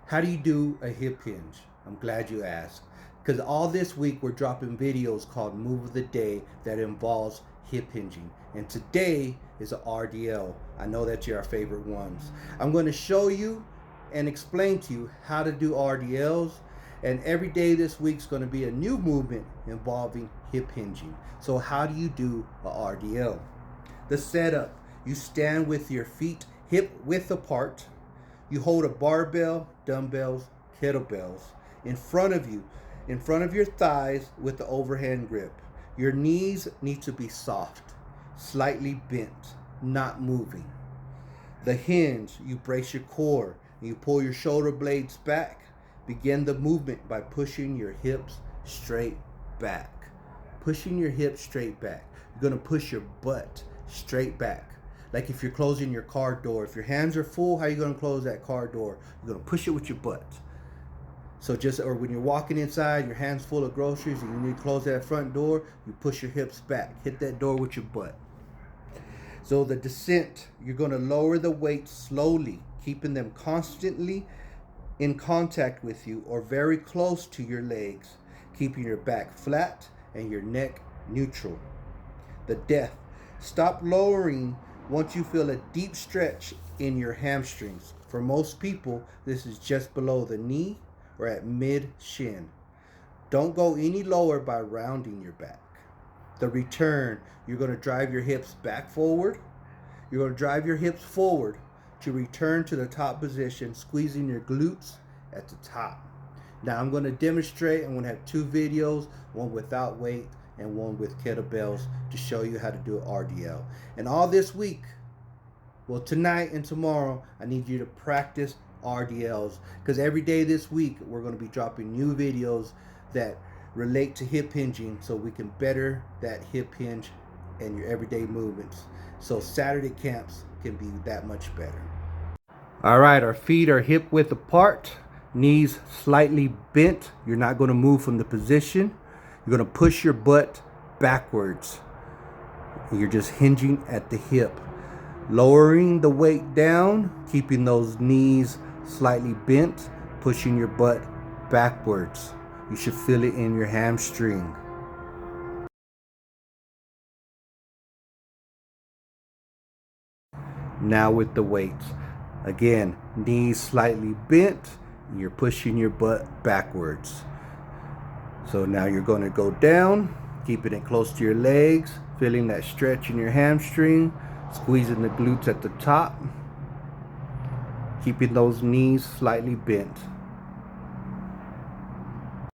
How do you do a hip hinge? I'm glad you asked. Because all this week we're dropping videos called Move of the Day that involves hip hinging. And today is a RDL. I know that you're our favorite ones. I'm going to show you and explain to you how to do RDLs. And every day this week is going to be a new movement involving hip hinging. So how do you do a RDL? The setup: you stand with your feet hip width apart. You hold a barbell, dumbbells, kettlebells in front of you, in front of your thighs with the overhand grip. Your knees need to be soft, slightly bent, not moving. The hinge: you brace your core and you pull your shoulder blades back. Begin the movement by pushing your hips straight back. Pushing your hips straight back. You're going to push your butt straight back. Like if you're closing your car door. If your hands are full, how are you going to close that car door? You're going to push it with your butt. So or when you're walking inside, your hands full of groceries and you need to close that front door, you push your hips back. Hit that door with your butt. So the descent: you're going to lower the weight slowly, keeping them constantly in contact with you or very close to your legs, keeping your back flat and your neck neutral. The depth: stop lowering once you feel a deep stretch in your hamstrings. For most people, this is just below the knee or at mid-shin. Don't go any lower by rounding your back. The return: you're going to drive your hips back forward. You're going to drive your hips forward to return to the top position, squeezing your glutes at the top. Now I'm going to demonstrate. I'm going to have two videos, one without weight and one with kettlebells, to show you how to do an RDL. And all this week, well, tonight and tomorrow, I need you to practice RDLs, because every day this week we're going to be dropping new videos that relate to hip hinging, so we can better that hip hinge and your everyday movements, so Saturday camps can be that much better. All right, our feet are hip width apart, knees slightly bent. You're not going to move from the position. You're going to push your butt backwards. You're just hinging at the hip, lowering the weight down, keeping those knees slightly bent, pushing your butt backwards. You should feel it in your hamstring. Now with the weights. Again, knees slightly bent, and you're pushing your butt backwards. So now you're going to go down, keeping it close to your legs, feeling that stretch in your hamstring, squeezing the glutes at the top, keeping those knees slightly bent.